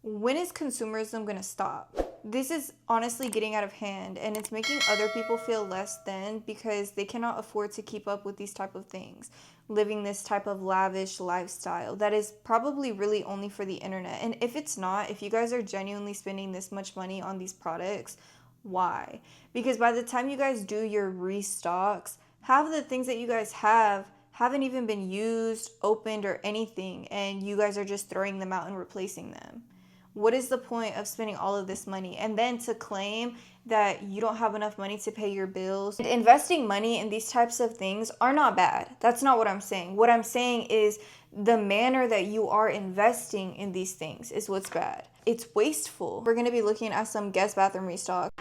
When is consumerism gonna stop? This is honestly getting out of hand, and it's making other people feel less than because they cannot afford to keep up with these type of things, living this type of lavish lifestyle that is probably really only for the internet. And if it's not, if you guys are genuinely spending this much money on these products, why? Because by the time you guys do your restocks, half of the things that you guys haven't even been used, opened, or anything, and you guys are just throwing them out and replacing them. What is the point of spending all of this money? And then to claim that you don't have enough money to pay your bills. And investing money in these types of things are not bad. That's not what I'm saying. What I'm saying is the manner that you are investing in these things is what's bad. It's wasteful. We're going to be looking at some guest bathroom restock.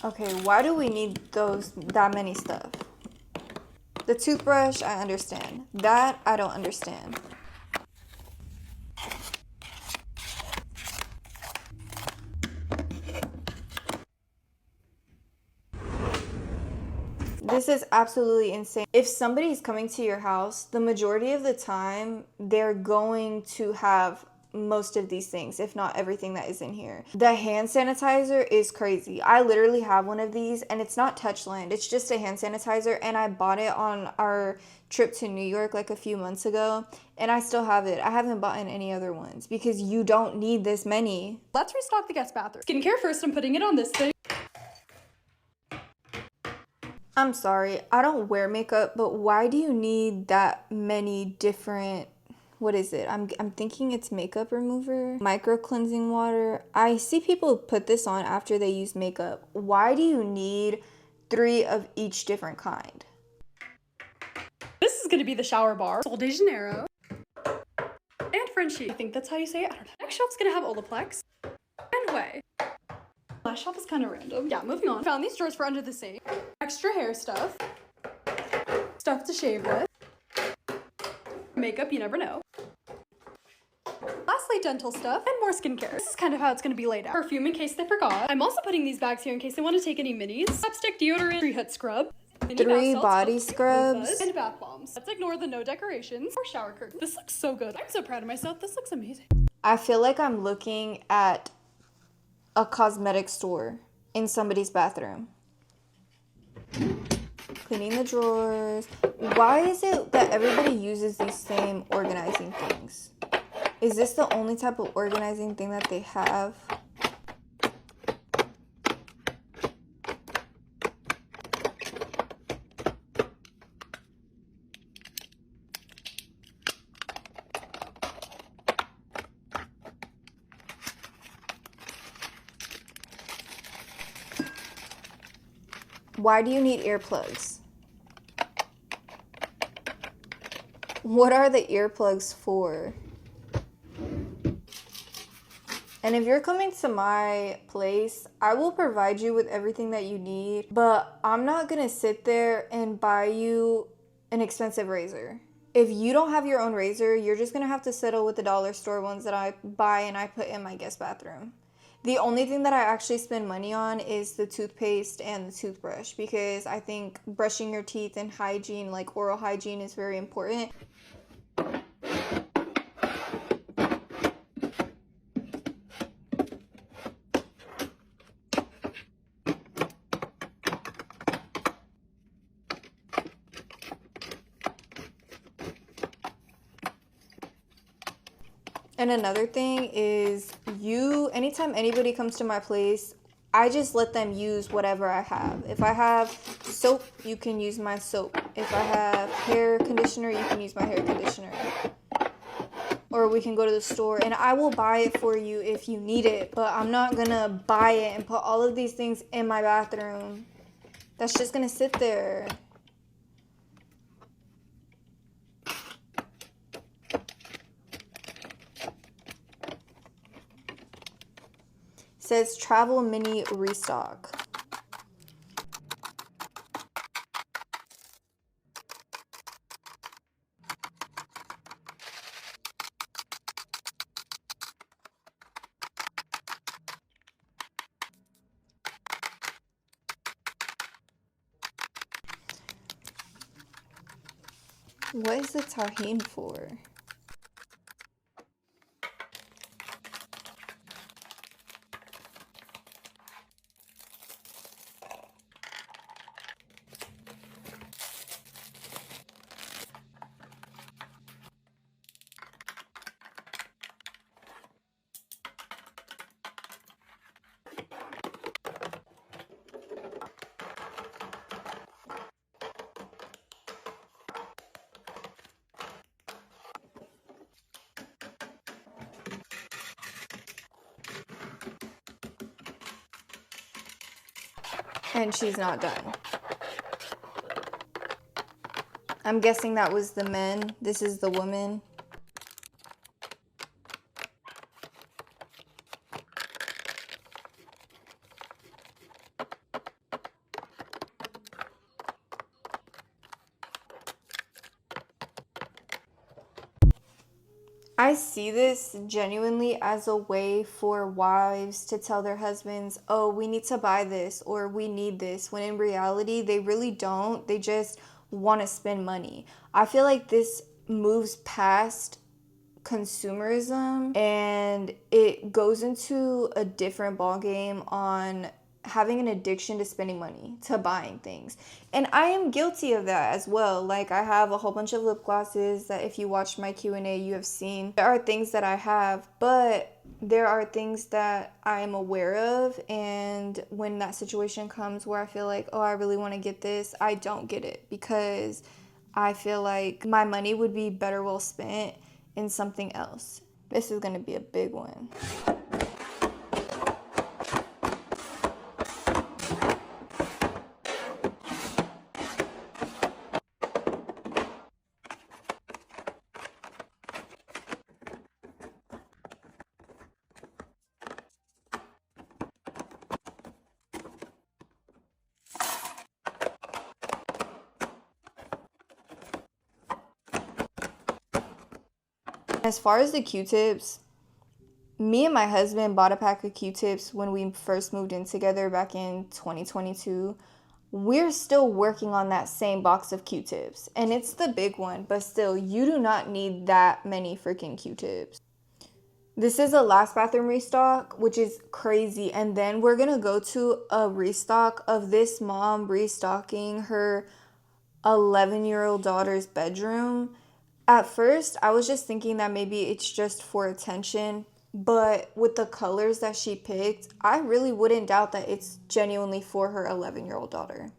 Okay, why do we need that many stuff? The toothbrush, I understand. That, I don't understand. This is absolutely insane. If somebody's coming to your house, the majority of the time, they're going to have most of these things, if not everything that is in here. The hand sanitizer is crazy. I literally have one of these, and it's not Touchland. It's just a hand sanitizer, and I bought it on our trip to New York like a few months ago, and I still have it. I haven't bought in any other ones because you don't need this many. Let's restock the guest bathroom. Skincare first, I'm putting it on this thing. I'm sorry, I don't wear makeup, but why do you need that many different, what is it? I'm thinking it's makeup remover, micro cleansing water. I see people put this on after they use makeup. Why do you need 3 of each different kind? This is gonna be the shower bar. Sol de Janeiro. And Frenchie. I think that's how you say it. I don't know. Next shop's gonna have Olaplex. And Way. Last shop is kind of random. Yeah, moving on. Found these drawers for under the sink. Extra hair stuff. Stuff to shave with. Makeup, you never know. Lastly, dental stuff and more skincare. This is kind of how it's going to be laid out. Perfume in case they forgot. I'm also putting these bags here in case they want to take any minis. Lipstick, deodorant, 3 head scrub. 3 body scrubs. And bath bombs. Let's ignore the no decorations or shower curtain. This looks so good. I'm so proud of myself. This looks amazing. I feel like I'm looking at a cosmetic store in somebody's bathroom. Cleaning the drawers. Why is it that everybody uses these same organizing things? Is this the only type of organizing thing that they have? Why do you need earplugs? What are the earplugs for? And if you're coming to my place, I will provide you with everything that you need, but I'm not gonna sit there and buy you an expensive razor. If you don't have your own razor, you're just gonna have to settle with the dollar store ones that I buy and I put in my guest bathroom. The only thing that I actually spend money on is the toothpaste and the toothbrush because I think brushing your teeth and hygiene, like oral hygiene, is very important. And another thing is anytime anybody comes to my place, I just let them use whatever I have. If I have soap, you can use my soap. If I have hair conditioner, you can use my hair conditioner. Or we can go to the store and I will buy it for you if you need it, but I'm not gonna buy it and put all of these things in my bathroom. That's just gonna sit there. Says travel mini restock. What is the tahine for? And she's not done. I'm guessing that was the men. This is the woman. I see this genuinely as a way for wives to tell their husbands, oh, we need to buy this or we need this, when in reality, they really don't. They just want to spend money. I feel like this moves past consumerism and it goes into a different ballgame on having an addiction to spending money, to buying things. And I am guilty of that as well. Like, I have a whole bunch of lip glosses that if you watched my Q&A, you have seen. There are things that I have, but there are things that I am aware of, and when that situation comes where I feel like, oh, I really want to get this, I don't get it because I feel like my money would be better well spent in something else. This is going to be a big one. As far as the Q-tips, me and my husband bought a pack of Q-tips when we first moved in together back in 2022. We're still working on that same box of Q-tips, and it's the big one, but still, you do not need that many freaking Q-tips. This is a last bathroom restock, which is crazy, and then we're gonna go to a restock of this mom restocking her 11-year-old daughter's bedroom. At first, I was just thinking that maybe it's just for attention, but with the colors that she picked, I really wouldn't doubt that it's genuinely for her 11-year-old daughter.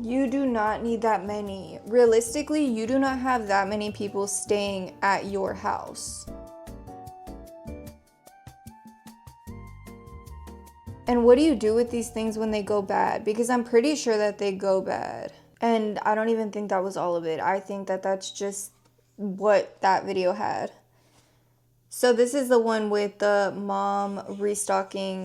You do not need that many. Realistically, you do not have that many people staying at your house. And what do you do with these things when they go bad? Because I'm pretty sure that they go bad. And I don't even think that was all of it. I think that that's just what that video had. So this is the one with the mom restocking.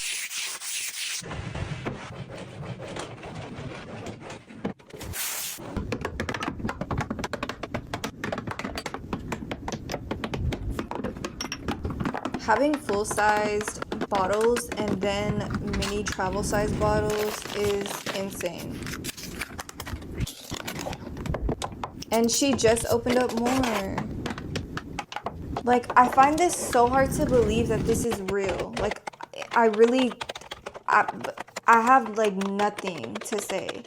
Having full-sized bottles and then mini travel-sized bottles is insane. And she just opened up more. Like, I find this so hard to believe that this is real. Like, I have like nothing to say.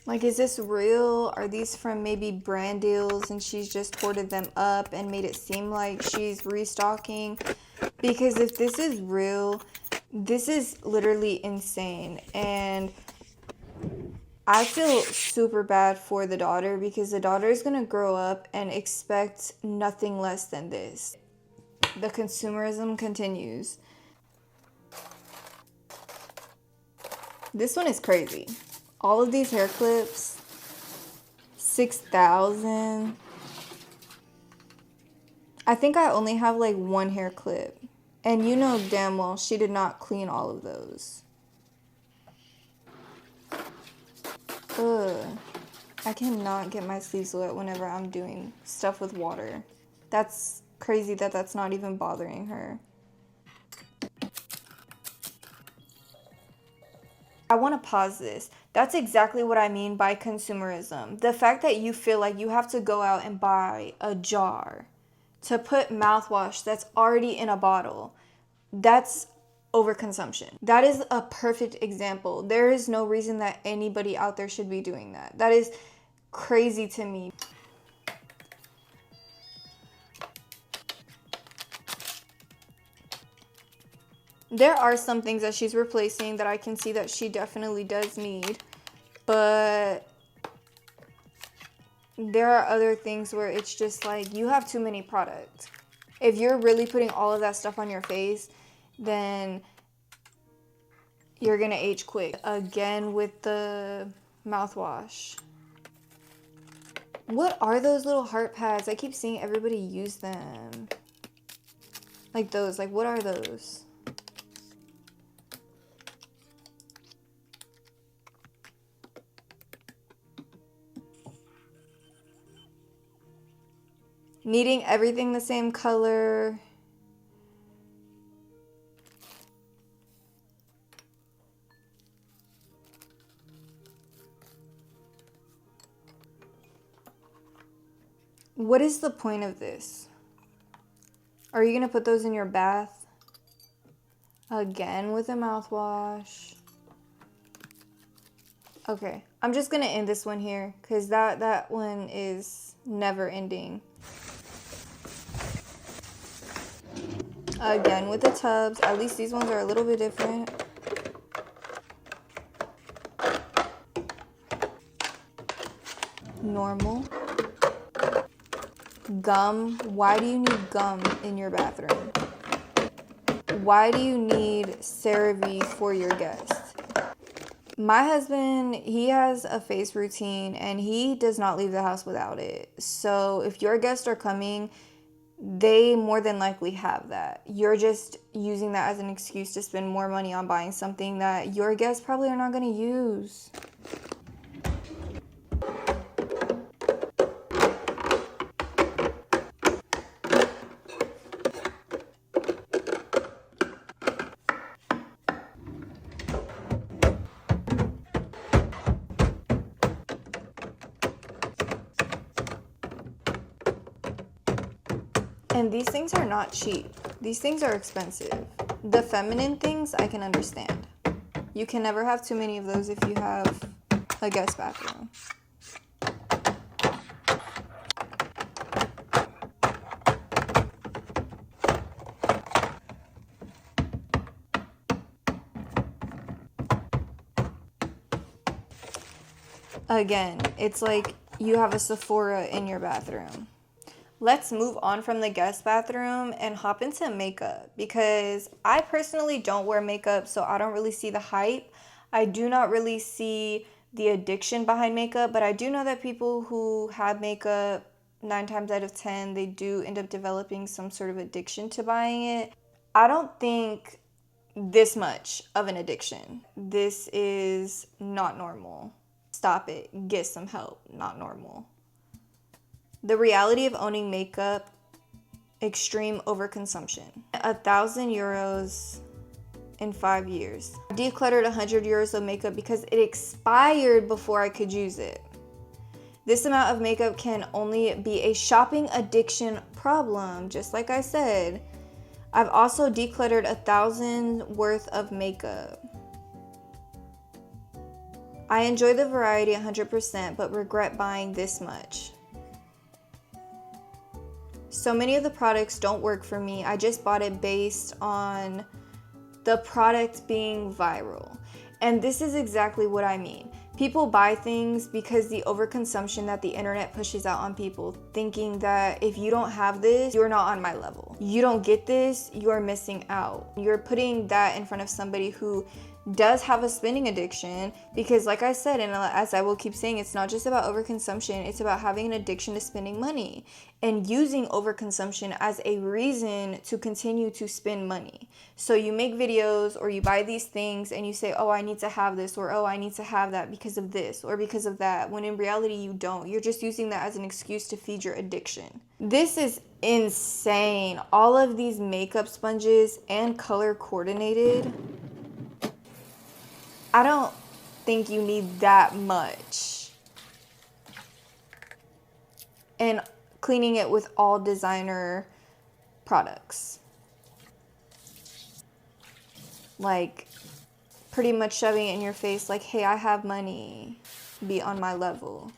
Like, is this real? Are these from maybe brand deals and she's just hoarded them up and made it seem like she's restocking? Because if this is real, this is literally insane. And I feel super bad for the daughter because the daughter is going to grow up and expect nothing less than this. The consumerism continues. This one is crazy. All of these hair clips, 6,000. I think I only have like one hair clip. And you know damn well she did not clean all of those. Ugh. I cannot get my sleeves wet whenever I'm doing stuff with water. That's crazy that that's not even bothering her. I want to pause this. That's exactly what I mean by consumerism. The fact that you feel like you have to go out and buy a jar to put mouthwash that's already in a bottle. That's overconsumption. That is a perfect example. There is no reason that anybody out there should be doing that. That is crazy to me. There are some things that she's replacing that I can see that she definitely does need, but there are other things where it's just like you have too many products. If you're really putting all of that stuff on your face, then you're gonna age quick. Again with the mouthwash. What are those little heart pads? I keep seeing everybody use them. Like those, like what are those? Needing everything the same color. What is the point of this? Are you gonna put those in your bath? Again with a mouthwash. Okay, I'm just gonna end this one here because that one is never ending. Again with the tubs. At least these ones are a little bit different. Normal. Gum. Why do you need gum in your bathroom? Why do you need CeraVe for your guests? My husband, he has a face routine and he does not leave the house without it. So if your guests are coming, they more than likely have that. You're just using that as an excuse to spend more money on buying something that your guests probably are not going to use. And these things are not cheap. These things are expensive. The feminine things, I can understand. You can never have too many of those if you have a guest bathroom. Again, it's like you have a Sephora in your bathroom. Let's move on from the guest bathroom and hop into makeup because I personally don't wear makeup, so I don't really see the hype. I do not really see the addiction behind makeup, but I do know that people who have makeup, 9 times out of 10, they do end up developing some sort of addiction to buying it. I don't think this much of an addiction. This is not normal. Stop it. Get some help. Not normal. The reality of owning makeup, extreme overconsumption. 1,000 euros in 5 years. I decluttered 100 euros of makeup because it expired before I could use it. This amount of makeup can only be a shopping addiction problem, just like I said. I've also decluttered 1,000 worth of makeup. I enjoy the variety 100%, but regret buying this much. So many of the products don't work for me. I just bought it based on the product being viral. And this is exactly what I mean. People buy things because the overconsumption that the internet pushes out on people, thinking that if you don't have this, you're not on my level. You don't get this, you're missing out. You're putting that in front of somebody who does have a spending addiction, because like I said, and as I will keep saying, it's not just about overconsumption, it's about having an addiction to spending money and using overconsumption as a reason to continue to spend money. So you make videos or you buy these things and you say, oh, I need to have this, or oh, I need to have that because of this or because of that, when in reality you don't. You're just using that as an excuse to feed your addiction. This is insane. All of these makeup sponges and color coordinated. I don't think you need that much. And cleaning it with all designer products. Like, pretty much shoving it in your face like, hey, I have money. Be on my level.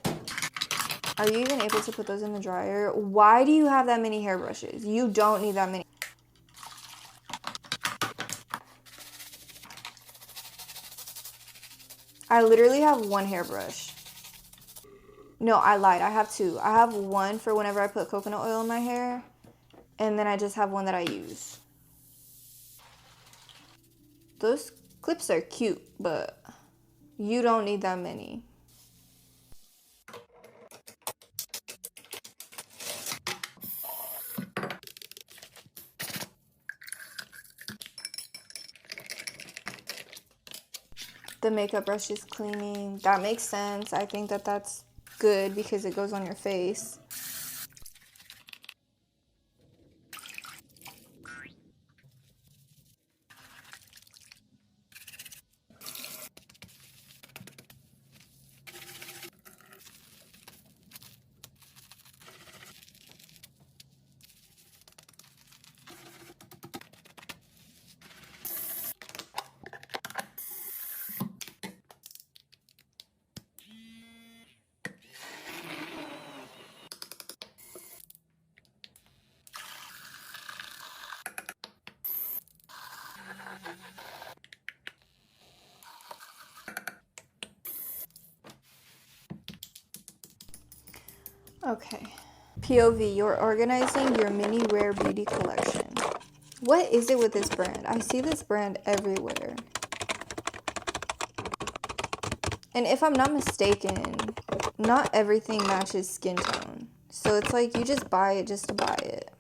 Are you even able to put those in the dryer? Why do you have that many hairbrushes? You don't need that many. I literally have one hairbrush. No, I lied. I have two. I have one for whenever I put coconut oil in my hair, and then I just have one that I use. Those clips are cute, but you don't need that many. The makeup brush is cleaning. That makes sense. I think that that's good because it goes on your face. Okay. POV, you're organizing your mini rare beauty collection. What is it with this brand? I see this brand everywhere. And if I'm not mistaken, not everything matches skin tone. So it's like you just buy it just to buy it.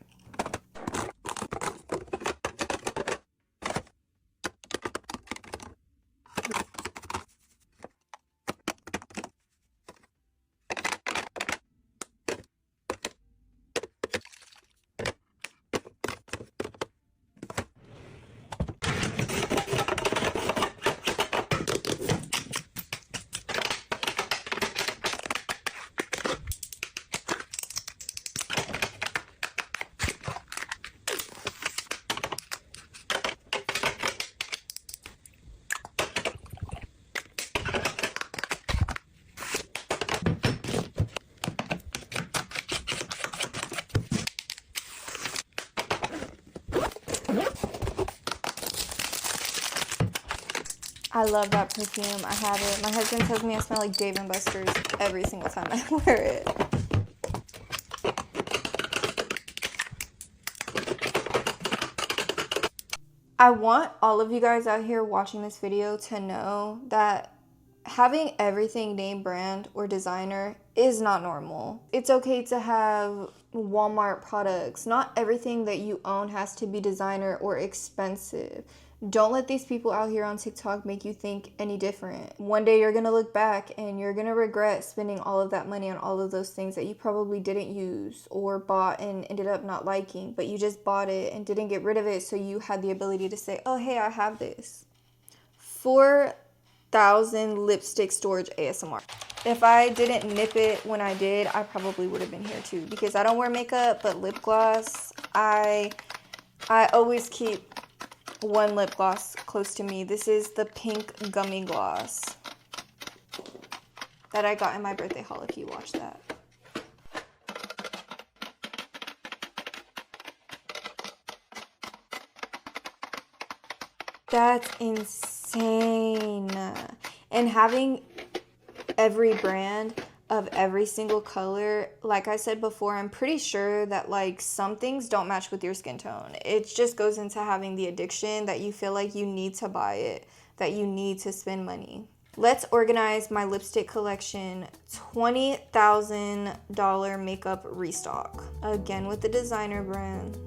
I love that perfume. I have it. My husband tells me I smell like Dave & Buster's every single time I wear it. I want all of you guys out here watching this video to know that having everything name brand or designer is not normal. It's okay to have Walmart products. Not everything that you own has to be designer or expensive. Don't let these people out here on TikTok make you think any different. One day you're gonna look back and you're gonna regret spending all of that money on all of those things that you probably didn't use or bought and ended up not liking, but you just bought it and didn't get rid of it so you had the ability to say, oh, hey, I have this. 4,000 lipstick storage ASMR. If I didn't nip it when I did, I probably would have been here too, because I don't wear makeup, but lip gloss, I always keep one lip gloss close to me. This is the pink gummy gloss. that I got in my birthday haul if you watched that. That's insane. And having every brand of every single color, like I said before, I'm pretty sure that like some things don't match with your skin tone. It just goes into having the addiction that you feel like you need to buy it, that you need to spend money. Let's organize my lipstick collection. $20,000 makeup restock. Again with the designer brand.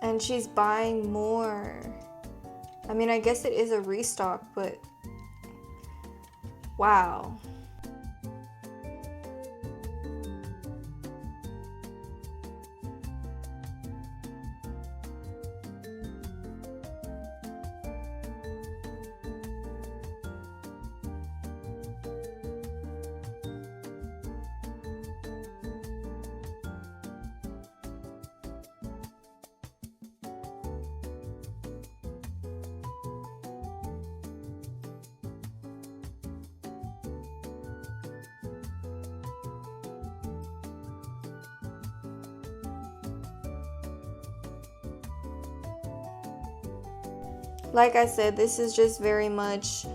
And she's buying more. I mean, I guess it is a restock, but wow. Like I said, this is just very much,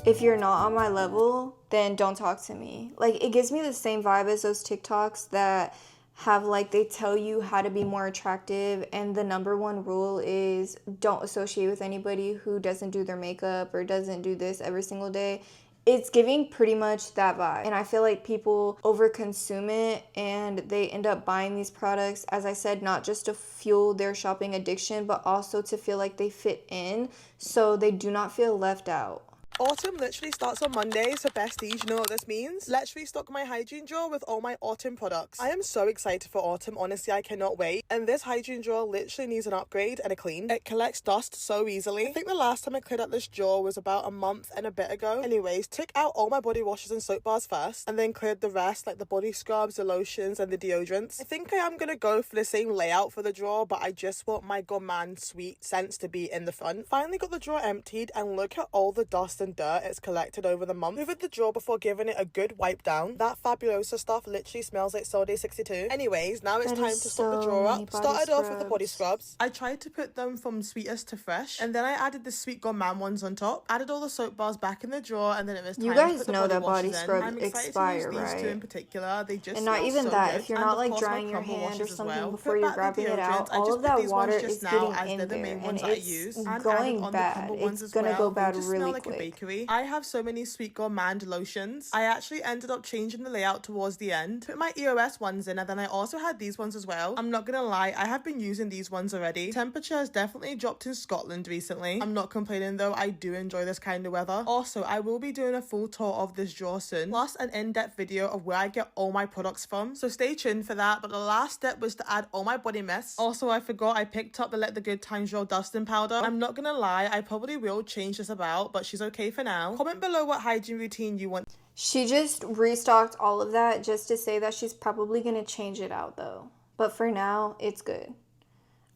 if you're not on my level, then don't talk to me. Like, it gives me the same vibe as those TikToks that have, like, they tell you how to be more attractive, and the number one rule is don't associate with anybody who doesn't do their makeup or doesn't do this every single day. It's giving pretty much that vibe. And I feel like people overconsume it and they end up buying these products, as I said, not just to fuel their shopping addiction, but also to feel like they fit in so they do not feel left out. Autumn literally starts on Monday, so besties, you know what this means? Let's restock my hygiene drawer with all my autumn products. I am so excited for autumn, honestly, I cannot wait. And this hygiene drawer literally needs an upgrade and a clean. It collects dust so easily. I think the last time I cleared out this drawer was about a month and a bit ago. Anyways, took out all my body washes and soap bars first, and then cleared the rest, like the body scrubs, the lotions, and the deodorants. I think I am gonna go for the same layout for the drawer, but I just want my gourmand sweet scents to be in the front. Finally got the drawer emptied, and look at all the dust and dirt it's collected over the month. Hoovered the drawer before giving it a good wipe down. That Fabulosa stuff literally smells like Sol Day 62. Anyways, now it's time to stop the drawer up. Started off with the body scrubs. I tried to put them from sweetest to fresh, and then I added the sweet gourmand ones on top. Added all the soap bars back in the drawer, and then it was time you to guys put the know that body washes scrubs in. I'm excited expire, to use these right? two in particular. They just And not smell even so that, good. if you're And not of like course, my drying your crumble hand or washes as something well. before Put you're back the grabbing it out, deodorants. I all just of put that these ones water just is now as getting they're in the there, main and ones that I use. it's And going added on the bad. crumble ones It's as gonna well. go bad They just really smell like quick. a bakery. I have so many sweet gourmand lotions. I actually ended up changing the layout towards the end. Put my EOS ones in, and then I also had these ones as well. I'm not gonna lie, I have been using these ones already. Temperature has definitely dropped in Scotland recently. I'm not complaining though, I do enjoy this kind of weather. Also, I will be doing a full tour of this drawer soon, plus an in-depth video of where I get all my products from, so stay tuned for that. But the last step was to add all my body mist. Also, I forgot I picked up the Let the Good Times Roll dusting powder. I'm not gonna lie, I probably will change this about, but she's okay for now. Comment below what hygiene routine you want. She just restocked all of that just to say that she's probably going to change it out though. But for now, it's good.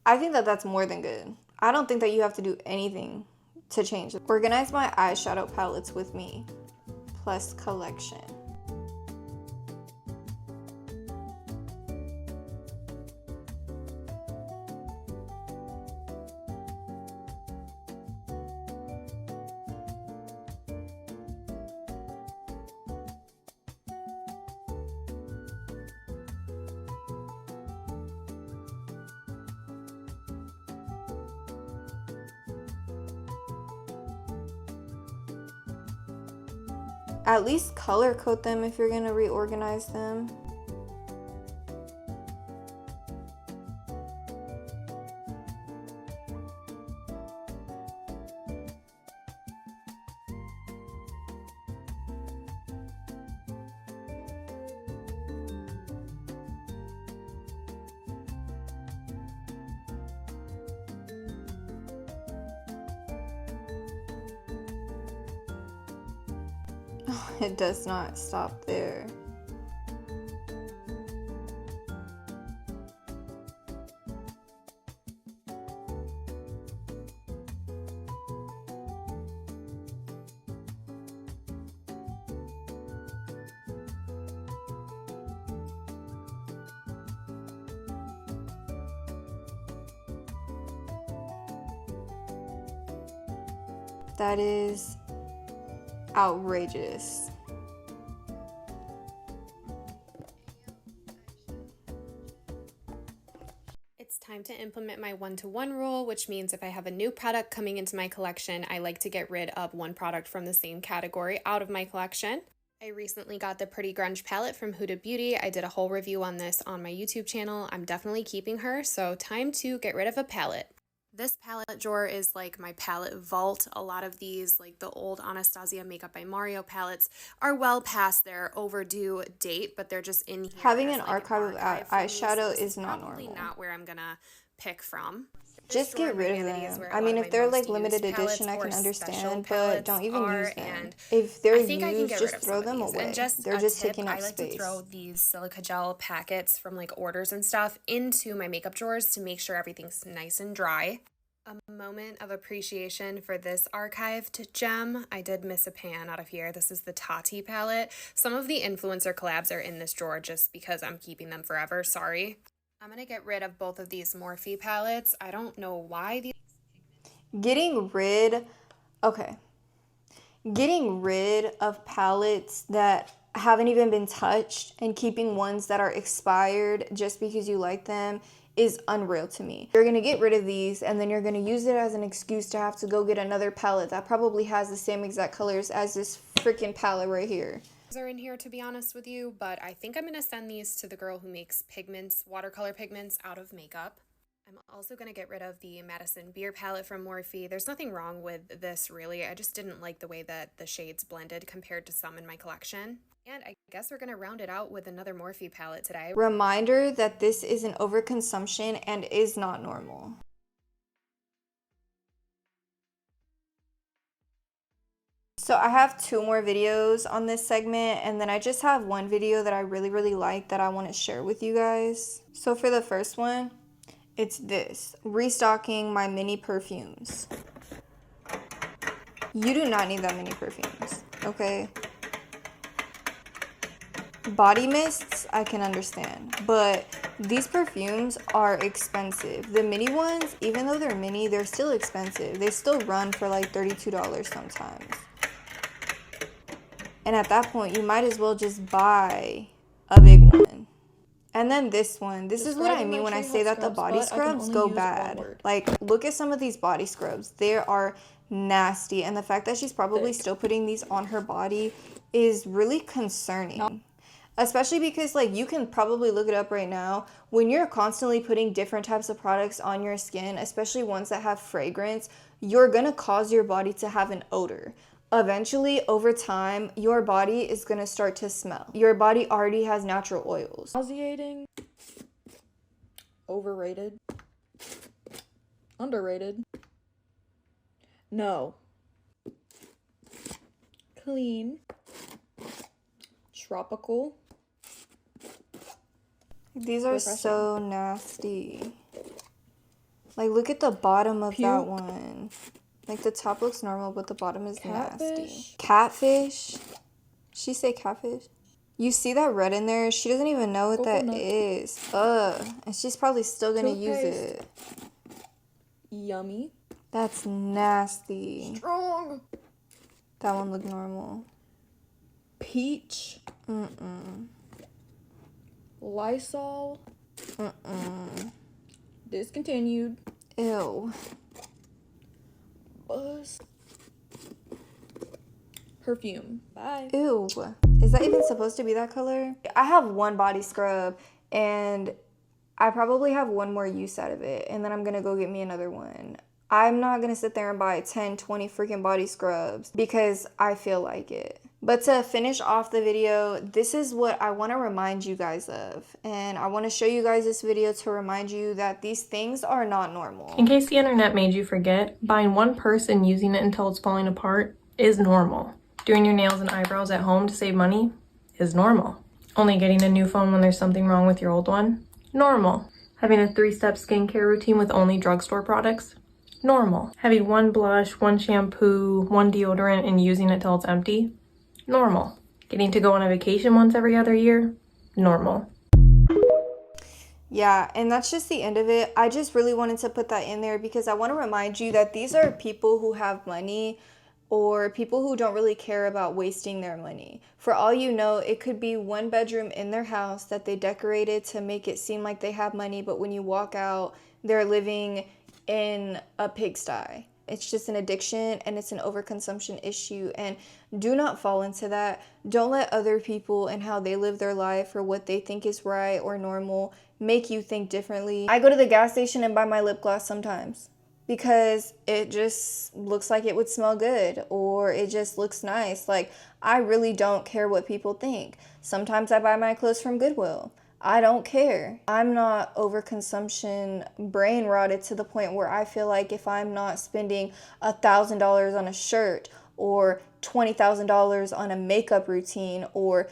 I think that that's more than good. I don't think that you have to do anything to change it. Organize my eyeshadow palettes with me, plus collection. At least color code them if you're gonna reorganize them. It does not stop there. That is outrageous. It's time to implement my 1-to-1 rule, which means if I have a new product coming into my collection, I like to get rid of one product from the same category out of my collection. I recently got the Pretty Grunge palette from Huda Beauty. I did a whole review on this on my YouTube channel. I'm definitely keeping her, so time to get rid of a palette. This palette drawer is like my palette vault. A lot of these, like the old Anastasia Makeup by Mario palettes, are well past their overdue date, but they're just in here. Having as, an like, archive of eyeshadow is not probably normal. not where I'm gonna pick from. Just get rid of them. I mean, if they're like limited edition, I can understand, but don't even use them. If they're used, just throw them away. They're just taking up space. I like to throw these silica gel packets from like orders and stuff into my makeup drawers to make sure everything's nice and dry. A moment of appreciation for this archived gem. I did miss a pan out of here. This is the Tati palette. Some of the influencer collabs are in this drawer just because I'm keeping them forever. Sorry. I'm going to get rid of both of these Morphe palettes. I don't know why these... Getting rid of palettes that haven't even been touched and keeping ones that are expired just because you like them is unreal to me. You're gonna get rid of these and then you're gonna use it as an excuse to have to go get another palette that probably has the same exact colors as this freaking palette right here. Are in here, to be honest with you, but I think I'm gonna send these to the girl who makes pigments, watercolor pigments out of makeup. I'm also gonna get rid of the Madison Beer palette from Morphe. There's nothing wrong with this really. I just didn't like the way that the shades blended compared to some in my collection. And I guess we're gonna round it out with another Morphe palette today. Reminder that this is an overconsumption and is not normal. So I have 2 more videos on this segment, and then I just have one video that I really like that I want to share with you guys. So for the first one, it's this, restocking my mini perfumes. You do not need that many perfumes, okay? Body mists, I can understand, but these perfumes are expensive. The mini ones, even though they're mini, they're still expensive. They still run for like $32 sometimes. And at that point, you might as well just buy a big one. And then this one. This is what I mean when I say that the body scrubs go bad. Like, look at some of these body scrubs. They are nasty. And the fact that she's probably still putting these on her body is really concerning. Especially because, like, you can probably look it up right now. When you're constantly putting different types of products on your skin, especially ones that have fragrance, you're gonna cause your body to have an odor. Eventually, over time, your body is going to start to smell. Your body already has natural oils. Nauseating. Overrated. Underrated. No. Clean. Tropical. These are so nasty. Like, look at the bottom of that one. Like, the top looks normal, but the bottom is nasty. Catfish? She say catfish? You see that red in there? She doesn't even know what that is. Ugh. And she's probably still gonna use it. Yummy. That's nasty. Strong. That one looked normal. Peach. Lysol. Discontinued. Ew. Buzz. perfume. Bye. Ew. Is that even supposed to be that color? I have one body scrub and I probably have one more use out of it, and then I'm gonna go get me another one. I'm not gonna sit there and buy 10, 20 freaking body scrubs because I feel like it. But to finish off the video, this is what I want to remind you guys of. And I want to show you guys this video to remind you that these things are not normal. In case the internet made you forget, buying one purse and using it until it's falling apart is normal. Doing your nails and eyebrows at home to save money is normal. Only getting a new phone when there's something wrong with your old one? Normal. Having a 3-step skincare routine with only drugstore products? Normal. Having one blush, one shampoo, one deodorant and using it till it's empty? Normal. Getting to go on a vacation once every other year? Normal. Yeah, and that's just the end of it. I just really wanted to put that in there because I want to remind you that these are people who have money or people who don't really care about wasting their money. For all you know, it could be one bedroom in their house that they decorated to make it seem like they have money, but when you walk out, they're living in a pigsty. It's just an addiction and it's an overconsumption issue, and do not fall into that. Don't let other people and how they live their life or what they think is right or normal make you think differently. I go to the gas station and buy my lip gloss sometimes because it just looks like it would smell good or it just looks nice. Like, I really don't care what people think. Sometimes I buy my clothes from Goodwill. I don't care. I'm not overconsumption brain rotted to the point where I feel like if I'm not spending $1,000 on a shirt or $20,000 on a makeup routine or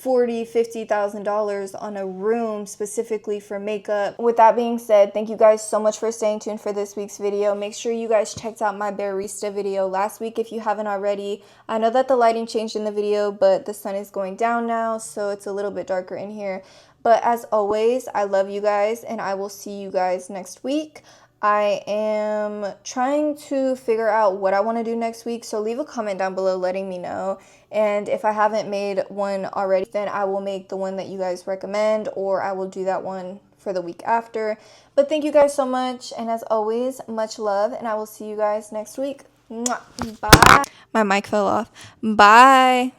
$50,000 on a room specifically for makeup. With that being said, thank you guys so much for staying tuned for this week's video. Make sure you guys checked out my barista video last week if you haven't already. I know that the lighting changed in the video, but the sun is going down now, so it's a little bit darker in here. But as always, I love you guys and I will see you guys next week. I am trying to figure out what I want to do next week, so leave a comment down below letting me know. And if I haven't made one already, then I will make the one that you guys recommend, or I will do that one for the week after. But thank you guys so much, and as always, much love, and I will see you guys next week. Mwah. Bye. My mic fell off. Bye.